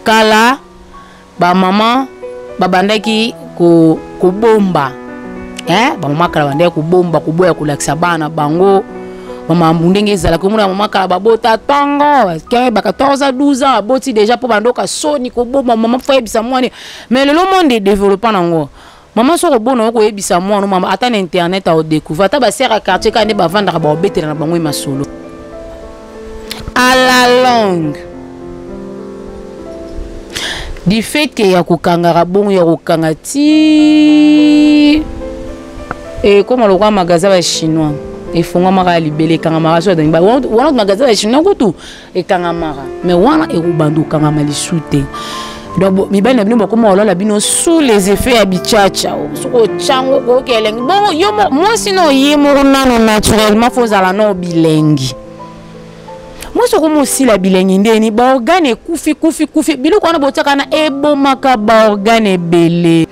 kala ba maman babandaki ko bomba ba maman kala bandaki ko bomba ko boya ko lakisa bana bango maman mbundenge ezala ko mona maman kala babota tongo ke ba 14 à 12 ans aboti déjà po bandoka soni ko bomba maman fa yebisa mwana mais le monde développant nango maman so ko bona ko yebisa mwana maman ata na internet a découvrir ata ba sera quartier kande ba vendre ba obetela na bango masolo à la longue du fait que ya kokangara bon ya kokanga ti et comme le roi magasin ba chinois et fonga mara libélé kanga mara so dans ba wana magasin ba chinois ko tout et kanga mara mais wana e rubandu kanga mali soute donc mi bana bino ko mo la bino sous les effets habichacha so chango ko keleng bon yo moi sinon yemo nano naturellement faut ala no bilengi. Moi je comme aussi la bilengi ndeni ba organe kufi biloko wana botaka na ebomaka ba organe belé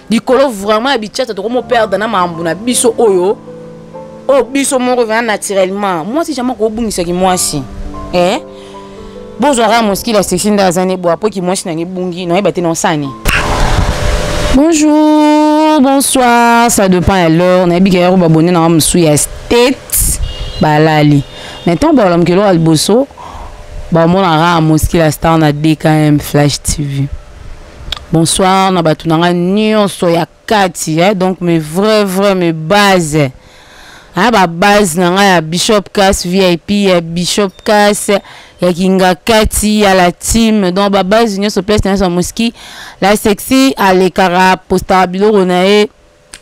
dikolo vraiment habichata to comme perdre na mambu na biso oyo biso mo revient naturellement. Moi si jamais ko bungisa ki moi si bonjour moski la section d'azane bo apo ki moi si na ngebungi no ebate no sani. Bonjour, bonsoir, ça dépend à l'heure. Na bika yaro babonné na msu ya state balali. Maintenant, bah, l'homme que l'on a le bosso, bah, mon ara moski la star na DKM Flash TV. Bonsoir, na batu na nyon so ya kati, donc mes mes bases. Ah, bah, base na ya Bishop Cass VIP, ya Bishop Cass, ya Kinga Kati, ya la team, donc bah, base nyon so place na so moski, la sexy, à l'écara postabilo ronae.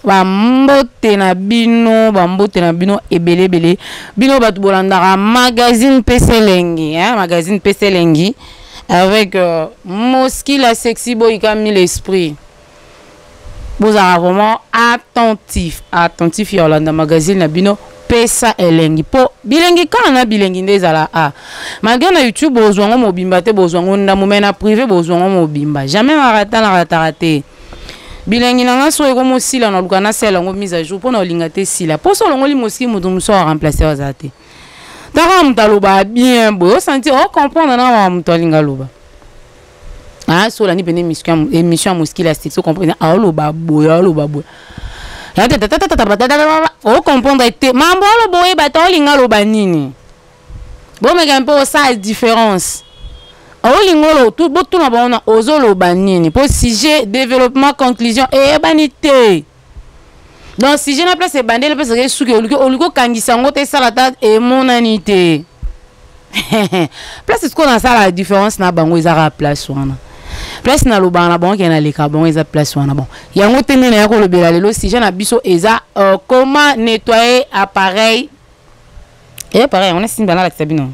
Bambote na bino ebele bino batu bolandaka magazine Peselengi magazine Peselengi avec Moski la sexy boy qui a mis l'esprit. Vous avez vraiment attentif Yolanda magazine na bino Peselengi po bilengi kana bilengi ndezala malgré na YouTube bozwango mobimba te bozwango ndamu mena privé bozwango mobimba jamais raté bilengi nanga so eko sila na lukana sela ngo mise à jour pour na lingate sila pour so longo li moski mutu muso remplacer ozate dara mutaloba bien boyo senti o comprendre na mutu lingaloba so la ni bene émission moski la so comprendre loba boyo ya o comprendre te mambo lo boye ba to lingaloba nini bon mais un peu ça différence. Olingolo tout botu na bona ozolo banini pour sujet développement conclusion et banité. Donc si je na place bandele parce que souki oliko kangisa ngote salata et monanité. Place ce qu'on a ça la différence na bango ezara place wana. Place na loba na bango na leka bango eza place wana bon. Yango tene na yako lobela lelo si je na biso eza comment nettoyer appareil. Et pareil on est sin bana la sabino.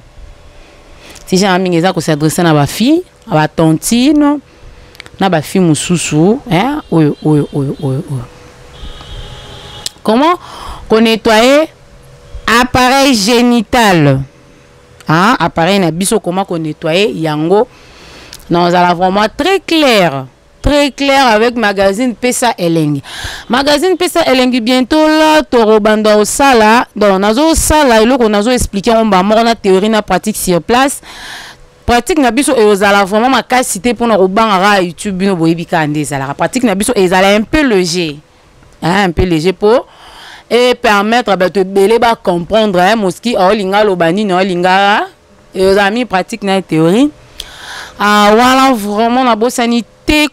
Si j'ai un ami qui s'adresse à ma fille, à ma tontine, à ma fille moussousou, Comment qu'on nettoyer appareil génital? Appareil na biso comment qu'on nettoyer yango? Nous allons vraiment très clair avec magazine Pesa Elengi. Magazine Pesa Elengi bientôt là torobanda au sala donc nazo sala ilo ko nazo expliquer on ba mona théorie na pratique sur place. Pratique na biso et aux ala vraiment ma capacité pour na robanga YouTube bino boyebika ndeza la pratique na biso et un peu léger. Un peu léger pour et permettre de belé ba comprendre moski olinga lobani no linga et aux amis pratique na théorie. Voilà vraiment la bossani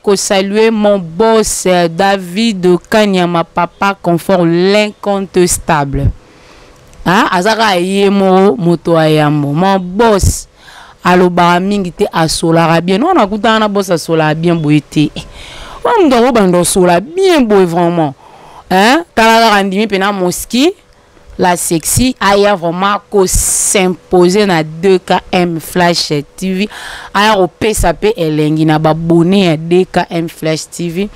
que saluer mon boss David Kanyama papa confort l'incontestable. Azara yemo moto ayamo mon boss aloba mingi te asolara bien on a kuta na boss asolara bien boité. On doit bando sola bien boy vraiment. Kala randimi pena moski la sexy aya vraiment ko s'imposer na 2KM Flash TV aya o PSAP elengi na ba abonné à 2KM Flash TV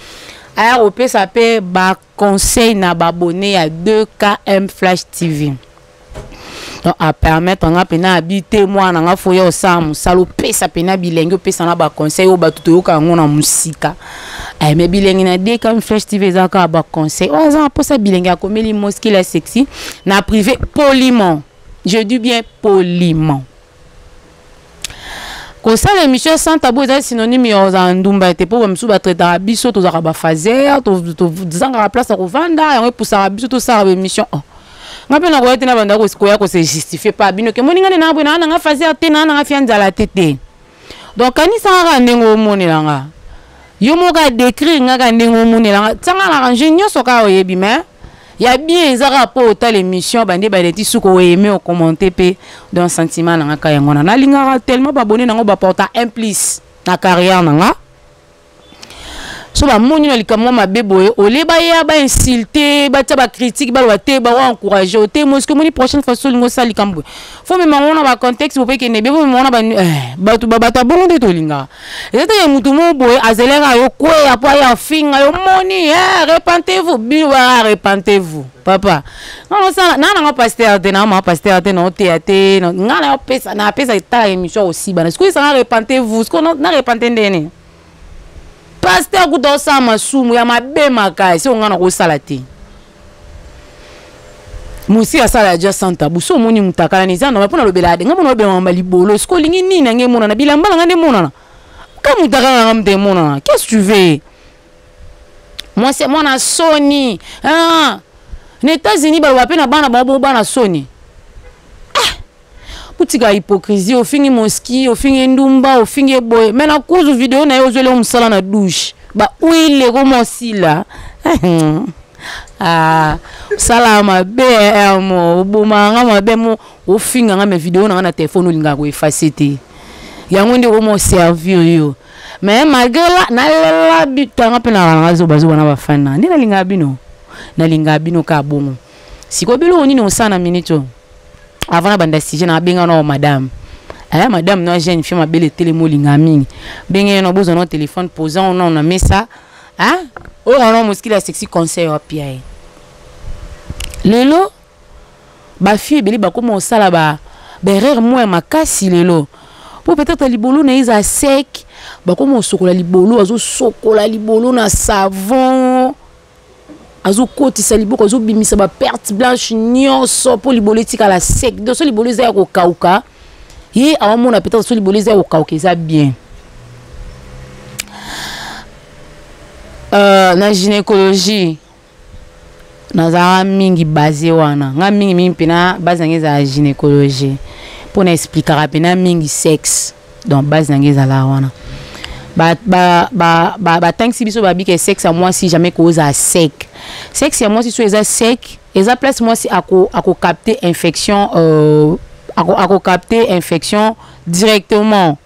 aya o PSAP ba conseil na ba abonné à 2KM Flash TV donc à permettre nga pena habiter moi na nga foya o samu salo PSAP na bilengi o pesa na ba conseil o ba tuto yoka ngona musika mais bilengi na de comme Flash TV zaka ba conseil o za pour ça bilengi a komeli moski la sexy na privé poliment je dis bien poliment Ko ça l'émission sans tabou est synonyme ya ndumba te pour msu ba traiter biso to za ba fazer to zanga la place ko vanda ya pour ça biso to ça émission. Ngape na ko tena banda ko ya ko se justifier pas bino ke moninga na bwana na nga fazer te na nga fianza la tete. Donc ani sanga ndengo monela nga. Yo mo ka décrire nga ndengo monela nga sanga na ranger nyoso ka oyebi mais ya bien za rapport ta l'émission bande ba leti suko aimer au commenter pe dans sentiment na nga yango na linga tellement ba bonné nango ba porta implice na carrière nanga so ba moni na likamwa mabeboye ole ba ya ba insulter ba ta ba critique ba lote ba encourager o te moske moni prochaine fois so lingo sa likambo faut me mangona ba contexte bo pe ke ne be bo mona ba tu ba ta bonde to linga ezete mutu mo boye azelera yo kwe ya pa ya finga yo moni repentez-vous biwa repentez-vous papa non ça na pasteur te na ma pasteur te no théâtre no ngana pesa na pesa ta émission aussi bana est-ce que ça repentez-vous ce qu'on na repentez ndene pasteur kuto sa masumu ya mabe makai si on ngana ko salati musi asala ja santa buso moni mutakala ni zana pona lobelade ngamo no be mamba libolo sko lingi nini nge mona na bilamba ngande mona na ka mutakala ngamde mona na qu'est-ce que tu veux moi c'est moi na Sony les États-Unis ba wapena bana bana Sony Putika hypocrisie au fingi moski au fingi ndumba au fingi boy mais na cause vidéo na yo zele musala na douche ba oui le commenci là salama be mo bomanga mabe mo au finga nga me vidéo na téléphone olinga ko effacer te yango ndi ko mo servir yo mais malgré na la bitanga pe na ngazo bazo bana bafana ndi na linga bino ka bongo siko bilo oni no sana minito avant banda si na benga no madame madame no jeune fille ma belle télémo linga mingi benga no bozo no téléphone posant on a mis ça on a moskila sexy conseil au pied lelo ba fille beli ba comme sala ba berrer moi makasi lelo pour peut-être libolo na isa sec ba comme sokola libolo azo sokola libolo na savon azo koti saliboko azo bimisa ba perte blanche nyonso pour liboletika la sec donc so liboleza ya ko kauka ye awamona peut-être so liboleza ya ko kauka ça bien na gynécologie na za mingi basé wana nga mingi pena base ngeza gynécologie pour na expliquer rapidement mingi sexe donc base ngeza la wana tant que si biso babi que sexe à moi si jamais cause à sec sexe à moi si soit sec et ça place moi si à capter infection capter infection directement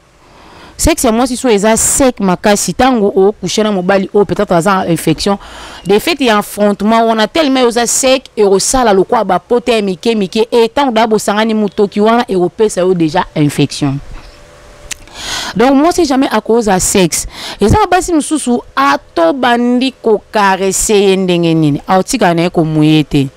sexe à moi si soit sec makasi tango o coucher na mobali o peut-être à infection de fait il y a affrontement on a tellement aux sec et au sala le quoi ba pote mike et tant d'abo sangani mutoki wana européen ça a déjà infection. Donc moi c'est jamais à cause à sexe et ça basi mususu ato bandi ko caresser ndenge nini autika na ko muyete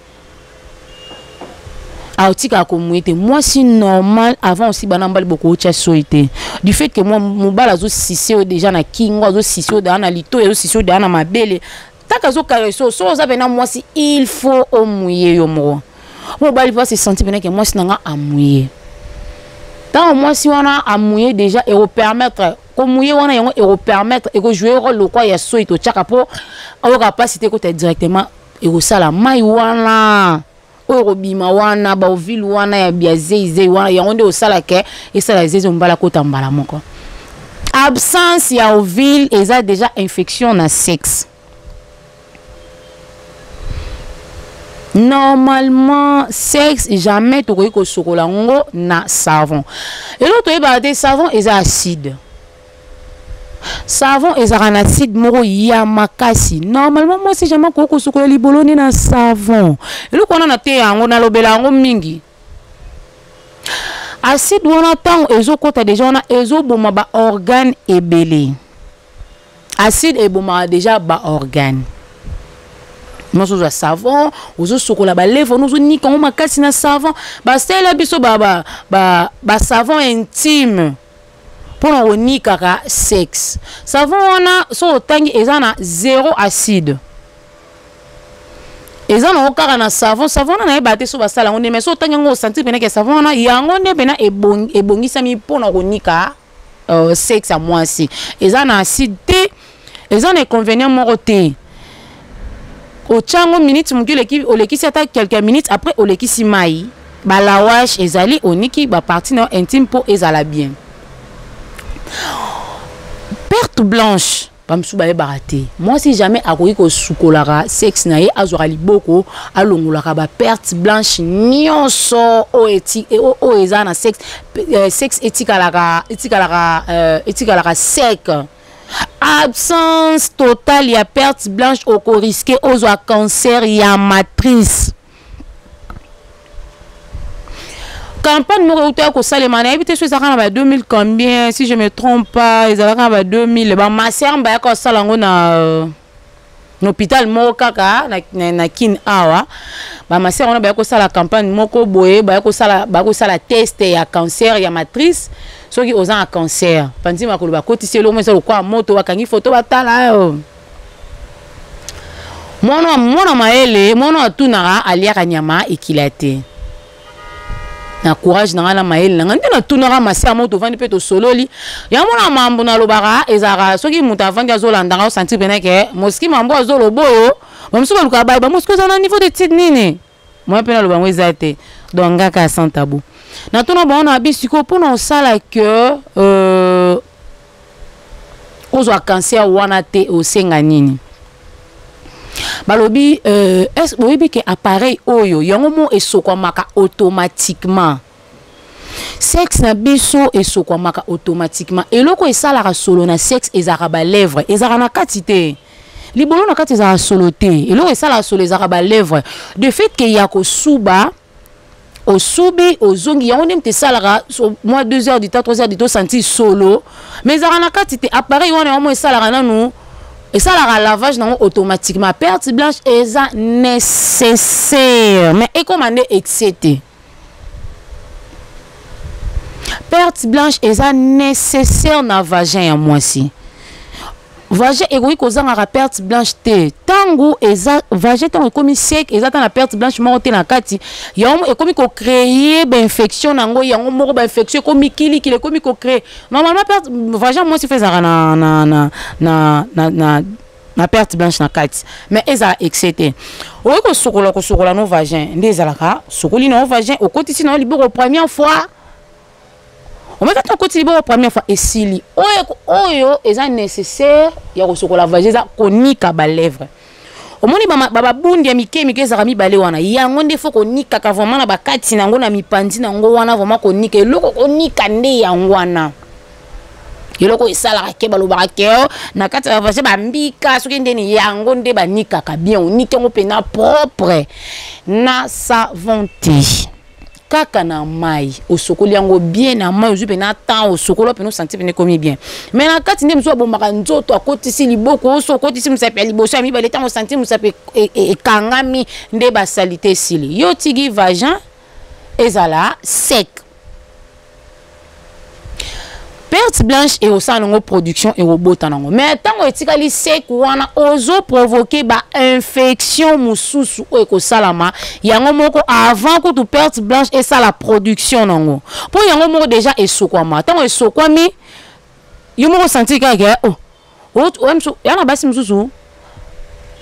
autika ko muyete moi c'est normal avant aussi banambali beaucoup cha soité du fait que moi mobala zo sisio déjà na kingo zo sisio da na lito zo sisio da na mabele taka zo caresser so za bena moi si il faut au muye yo mo mobali va se sentir bena que moi c'est nga amuye. Tant moi si on a à mouiller déjà et au permettre comme mouiller on a et au permettre et que jouer rôle le quoi il y a so et tout chaque rapport au capacité côté directement et au sala mai wana au robima wana ba au ville wana ya biazeze wana ya onde au sala ke et ça la zeze mbala kota mbala moko absence ya au ville et ça déjà infection na sexe. Normalement sexe jamais to ko sokola ngo na savon et l'autre e ba des savon et acide savon et acide moro ya makasi normalement moi c'est jamais ko sokola libolo ni na savon et l'autre on a te yango na lobela ngo mingi acide wana tango ezo kota déjà on a ezo boma ba organe ebele acide e boma déjà ba organe. Nous sommes savon, nous sommes la lèvre, nous sommes comme ma casse na savon, c'est la biso savon intime pour nous ni kaka sexe. Savon on a so tangi ezana zéro acide. Ezana okara na savon on a batté so basala on mais so tangi ngo sentir bena que savon on a yango ne bena ebongisa mi pour nous nika sexe à moi si eza na acide te eza na inconvénient moko te au chango minutes mukile olekisi ata quelques minutes après olekisi mai ba lavage ezali oniki ba partie na intime po ezala bien perte blanche bamsu baye baraté moi si jamais akoki ko sukolaka sexe na ye azwaka liboko alongolaka ba perte blanche nyonso o eza na sexe etikalaka sec absence totale ya perte blanche oko risqué ozwa cancer ya matrice campagne moko uta ko salema na ebité so zakana ba 2000 combien si je me trompe pas ezalaka ba 2000 ba maser mba ya ko salango na hôpital moko kaka na kin awa ba maser on ba ko sala campagne moko boye ba ko sala test ya cancer ya matrice soki oza a cancer pandi makolo ba kotiselo mo sala kwa moto bakangi photo batala mona maele mona atunaka aliaka nyama ekilate na courage na ngana maele na ndena tunaka masia moto vandi pe to sololi ya mona mambo na lobaka ezaka soki mutu avandi azolanda nga sentir pena ke moski mambo azoloboyo bamsuka luka bai ba moski za na niveau de titre nini moi pena loba ngweza te donc ngaka sans tabou na tuna bona abisiko pona osala que ozwa cancer wana te osenga nini balobi est boyebi ke appareil oyo yango mo esokwamaka automatiquement sexe na biso esokwamaka automatiquement eloko esalaka solo na sexe ezaka ba lèvre ezaka na kati te libolo na kati ezaka solo te eloko esalaka solo ezaka ba lèvre de fait ke ya kosuba osubi ozongi yango ndem te salaka so moi 2 heures du temps 3 heures du temps senti solo mais ezaka na kati te appareil wana yango mo esalaka nanu et ça la lavage non automatiquement perte blanche est nécessaire mais et comment excité perte blanche est nécessaire na vagin à moi si vagin égoïque aux ans à perte blanche te tango eza vagin tant comme sec eza dans la perte blanche monter na kati yom et comme ko créer ben infection nango yango moko ba infection comme kili qui le comme ko créer normalement perte vagin moi si fait ça na perte blanche na kati mais eza excité o ko sokola no vagin ndezalaka sokoli no vagin au kotisi na liboko première fois on met ton côté la première fois et sili oyo est nécessaire ya ko sokola vagin za konika ba lèvre omoni baba bundi ya mike za mi bale wana yango nde faut konika ka vraiment na bakati nango na mipandi nango wana vraiment konika eloko konika nde yango wana eloko esala ke balobaka ke na kati ya vagin bambika soki ndeni yango nde banika ka bien onike ngo pena propre na savonté kaka na mai osokoli yango bien na mai ozupe na temps osokolo pe no sentir pene komi bien mais na kati ndem so bombaka nzoto akotisi liboko osokotisi musape liboso ami baleta mo sentir musape ekangami nde ba salité sili yo tigi vagin ezala sec perte blanche et au sanongo production et au botanango mais tango etikali sec wana ozo provoquer ba infection mususu o eko salama yango moko avant que tu perte blanche et ça la production nango pour yango moko déjà esokwama tango esokwami yo moko sentir ka emso yana basi mususu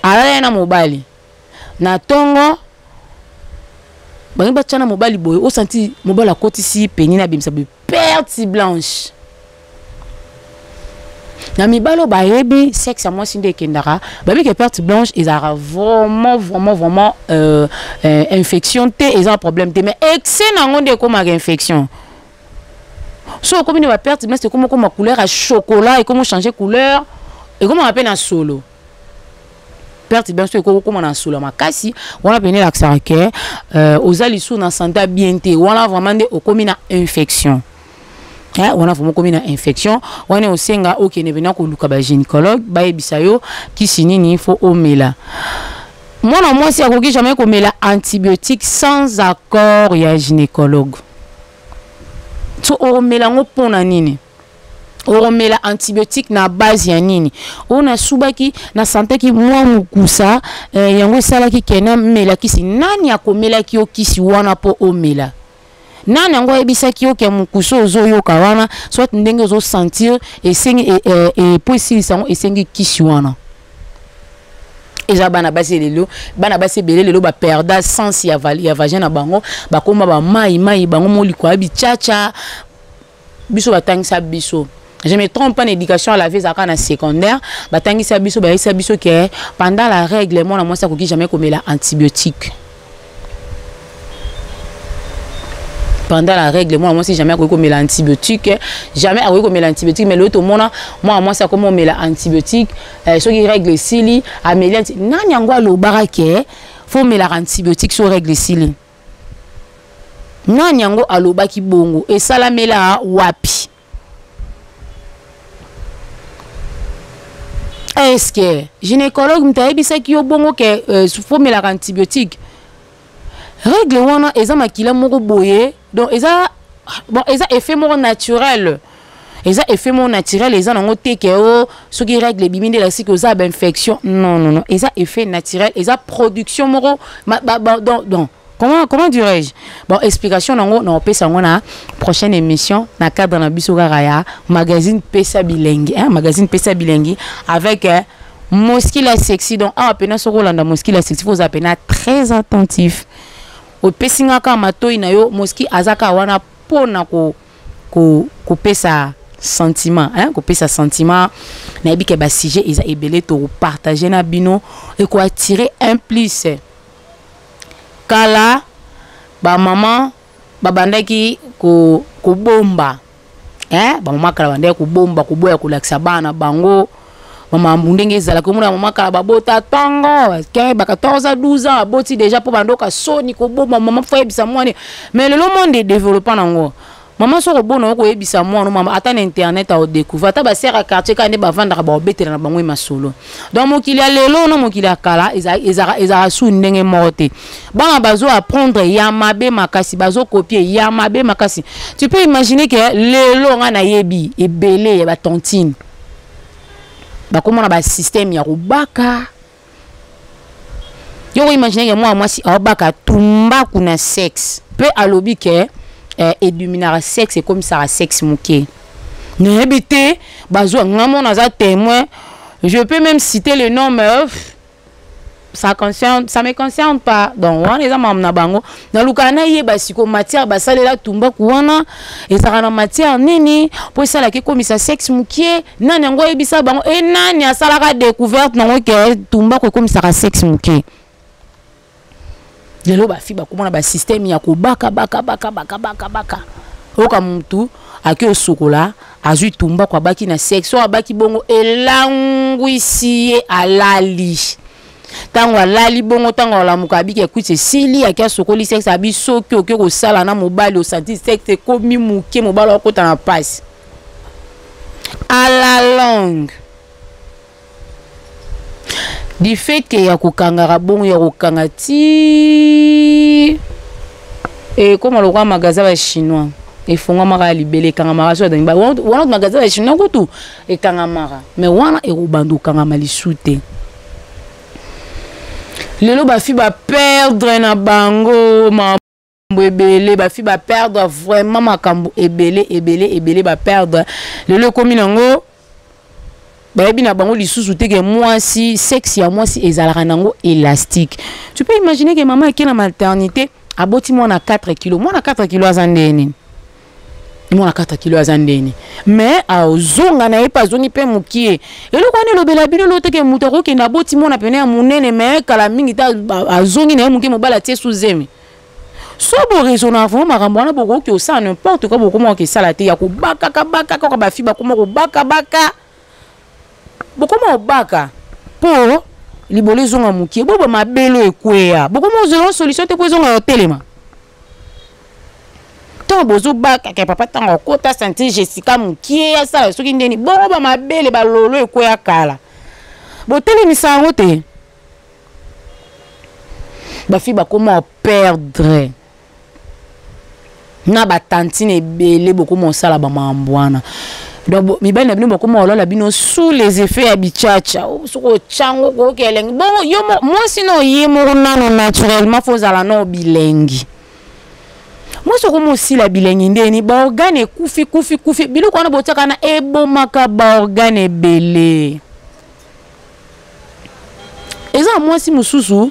ala na mobali na tongo bangi bachana mobali boy o sentir mobali akotisi penina bimsa perte blanche na mibalo ba yebi sexe à moi sinde kendara ba bi que perte blanche ils a vraiment infection te ils ont problème te mais excès na ngonde comme infection so comme une perte blanche c'est comme couleur à chocolat et comment changer couleur et comment on appelle un solo perte blanche c'est comme on a solo makasi on a bené l'accent que aux alisou na santé bien te on a vraiment de comme une infection. On a vraiment comme une infection. On est aussi nga ok ne venant ko luka ba gynécologue ba ebisayo kisini ni faut omela. Moi si akoki jamais ko mela antibiotique sans accord ya gynécologue. So omela ngo pona nini? Omela antibiotique na base ya nini? On a subaki na santé ki mwa mukusa yango sala ki kena mela kisi nani akomela ki okisi wana po omela. nani yango ebisaki oke mukuso ozoyoka wana soit ndenge ozo sentir esengi po esilisa ngo esengi kisi wana eza bana basi lelo bana basi belé lelo ba perda sens ya vagin na bango bakoma ba mai bango moliko abi chacha biso batangisa biso. Je me trompe pas, en éducation à la vie, ça en secondaire. Batangi sa biso, ba sa biso que pendant la règle, moi ça coquille jamais comme la antibiotique. Pendant la règle, moi si jamais comme l'antibiotique, jamais comme l'antibiotique, mais l'autre moi ça comme on la antibiotique, ceux qui règle sili, améliore. Nani angwa lo barake, faut me la antibiotique sur règle sili. Nani ango aloba ki bongo et ça la mela wapi. Est-ce que gynécologue m'a dit que yo bongo que faut me la antibiotique. Règle wana eza makila moko boye donc eza bon eza effet moko naturel. Eza effet moko naturel eza nango teke o ce qui règle biminde la siko za infection. Non, eza effet naturel, eza production moko donc comment dirais-je? Bon, explication nango na opesa ngo na prochaine émission na cadre na biso raya magazine Pesa Bilengi, hein, magazine Pesa Bilengi avec Moski la sexy. Donc à peine ce Rolanda Moski la sexy, faut appeler très attentif. Au pesinga ka matoi na yo Moski azaka wana pona ko pesa sentiment, hein, ko pesa sentiment na ebike ba sujet eza ebele to partager na bino et ko attirer un plus. Kala ba maman babandaki ko bomba ba maman kala bandaki ko bomba ko boya ko lakisa bana bango maman ndenge ezala ko mona maman kala babota tango ke ba 14 à 12 ans aboti déjà po bandoka soni ko bomba maman fa ebisa mwana mais le monde développant nango maman so ko bona ko ebisa mwana maman ata internet a découvert ta ba sera quartier kande ba vendre ba obetela na bango masolo donc mokili ya lelo na mokili ya kala ezara su ndenge morte bana bazo apprendre ya mabe makasi bazo copier ya mabe makasi. Tu peux imaginer que lelo nga na yebi ebele ya ba tontine ba komona ba système ya rubaka yo imaginer que moi si obaka tumba kuna sexe peut alobi que éduminara sexe et comme ça à sexe mouké. Ne habité, bazo ngamo naza témoin. Je peux même citer le nom meuf. Ça me concerne pas. Donc on les a mamna bango. Na lukana ye basiko matière basalela tumba kuwana et ça na matière nini pour ça la ke comme ça sexe mouké nani ngo ebisa bango et nani asala découverte nango ke tumba ko comme ça sexe mouké. Lelo ba fi ba komona ba système ya ko baka oka muntu akio sokola azui tumba kwa baki na sexe wa baki bongo elangwisi alali tango alali bongo tango la mukabi ke kuite sili akia sokoli sexe abi soki oke ko sala na mobali o santi sexe komi muke mobali okota na passe à la longue du fait que ya kokangara bongo ya kokangati et comme le roi magasin va chinois et fongama libélé kangamara so dans ba wana magasin va chinois ko tout et kangamara mais wana e robandu kangama lisute lelo ba fi ba perdre na bango ma ebele ba fi ba perdre vraiment makambo ebele ba perdre lelo komi nango baby na bango lisusu teke moi si sexe ya moi si ezalaka nango élastique. Tu peux imaginer que maman est na maternité aboti moi na 4 kg moi na 4 kg azandeni moi na 4 kg azandeni mais azonga na epa zongi pe mukie eloko ne lobela bino lo teke mutako ke na boti moi na pene ya munene mais kala mingi ta azongi na mukie mobala tie suzemi so bo raisonner vraiment makambo na boko ke ça n'importe quoi boko mo ke sala te ya ko baka ko ba fi ba ko mo baka bokoma obaka po libole zonga mukie bobo mabelo ekwea bokoma zelo solution te po zonga telema to bozo baka ke papa tango kota santi Jessica mukie ya sala soki ndeni bobo mabele balolo ekwea kala boteli misango te ba fi bakoma perdre na ba tantine ebele bokoma sala ba mambwana. Donc mi ben bino boko mo la bino sous les effets habichacha soko chango ko keleng bon yo moi sinon yemo nano naturellement faut ala no bilengi moi ce comme aussi la bilengi ndeni ba organe kufi biloko wana botaka na ebomaka ba organe belé eza moi si mususu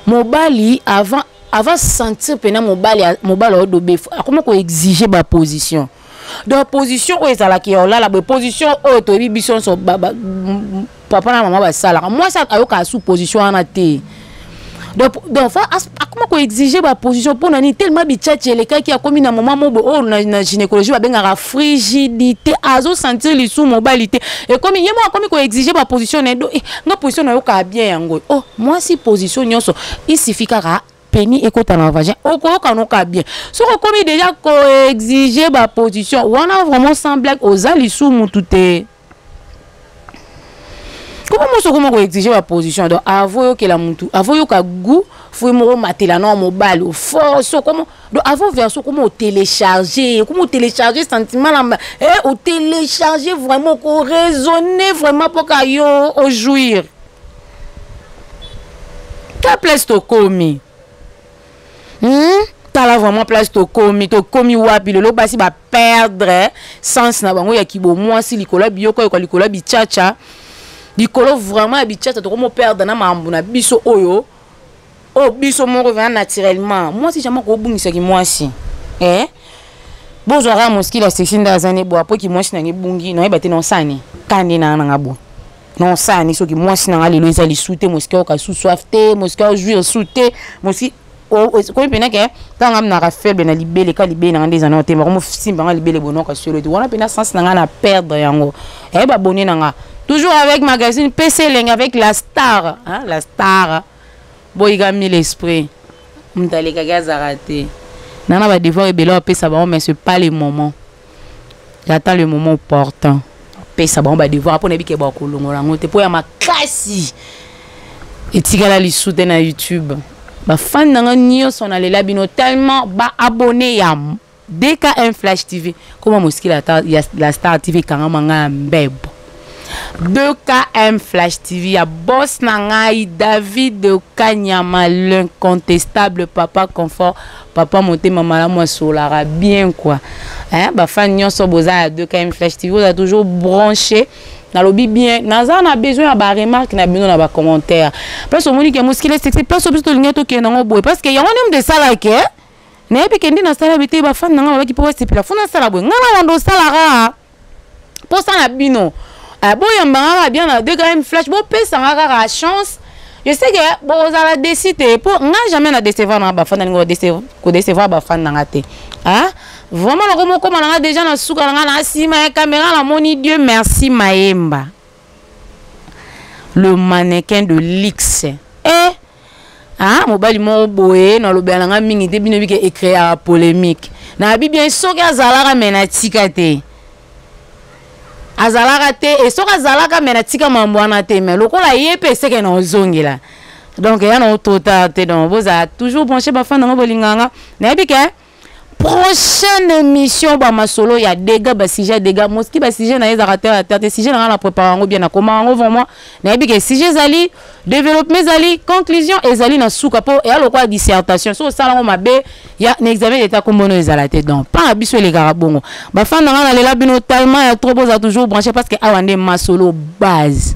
mobali avant sentir pena mobali odobe comment ko exiger ba position donc position o ezala ki ola la position o to bibision so papa na maman ba sala moi ça ayoka sous position ana te donc comment ko exiger ba position pour nani tellement bitchache les cas qui a commis na moment mo o na gynécologie ba benga frigidité azo sentir les sous mobilité et comme yemo comme ko exiger ba position na position na yoka bien yango oh moi si position nyonso il suffit kaka peni ekota na vagin okoyoka noka bien soko komi déjà ko exiger ba position wana vraiment sans blague aux alisu mutu te comment ko exiger ba position donc avoyo que la mutu avoyo ka goût faut mo matela na mobile force comment donc avant version comment télécharger sentiment là au télécharger vraiment ko raisonner vraiment pour ka yo au jouir ta place to komi t'as vraiment place to komi wapi le basi ba perdre sens na bango ya kibo moi si likola bioko ko likola bichacha likolo vraiment bichacha to comme perdre na mambo na biso oyo o biso mo revient naturellement moi si jamais ko bungisa ki moi si bonjour à moski la section d'azane bo après ki moi si na ngebungi no ebate non sani kandi na ngabo non sani so ki moi si na lelo ezali souté moski o ka sous soifté moski o jouir souté moski comme pena que quand on a fait ben libérer ka libérer na des années tema comme simba nga libérer bono ka solo to wana pena sens na nga na perdre yango ba bonné na nga toujours avec magazine PC Leng avec la star hein la star boiga mis l'esprit mtale ka gaza raté nana ba devoir ebelo pesa ba mais c'est pas le moment j'attends le moment opportun pesa ba devoir après na bi ke ba kolongola ngote po ya makasi etikala li soutien na YouTube ba fan nanga nyonso na lela bino tellement ba abonné ya DKM Flash TV comment moski la Star TV kanga manga mbebo 2KM Flash TV ya boss nangai David de Kanyama l'incontestable papa confort papa monté maman moi solara bien quoi hein ba fan nyonso boza 2KM Flash TV vous a toujours branché na lobby bien naza na besoin ba remarque na bino na ba commentaire parce que moni ke muskile sexy parce que to linga to ke na boy parce que yango nem de sala ke na epi kendi na sala bité ba fan nga ba ki po sepela funa sala boy ngana wando sala ra pour ça na bino boy mbanga bien na 2KM Flash bo pesa nga chance je sais que bon vous allez décider pour nga jamais na décevoir na ba fan nga décevoir ba fan nga te hein vraiment comme on a déjà na suka na sima caméra la moni Dieu merci Maemba le mannequin de Lix mobali mo boye na lobela nga mingi te bino bike écrire à polémique na bi bien soki azalaka mena tika te azalaka te et soki azalaka mena tika mambo wana te mais lokola yepe seke na ozongela donc ya na otota te donc vous a toujours branché ba fan nga bolinganga na bi ke prochaine émission ba masolo ya dégâts ba sujet dégâts moski ba sujet na ezarateur à terre sujet na la préparer bien na comment vraiment na bi ke sujet zali développement zali conclusion ezali na suka po et aloko dissertation so sala ngo mabe ya na examen d'état kombono ezalate donc pas biso les garabongo ba fan na lela bino tellement ya trop boza toujours branché parce que awande masolo base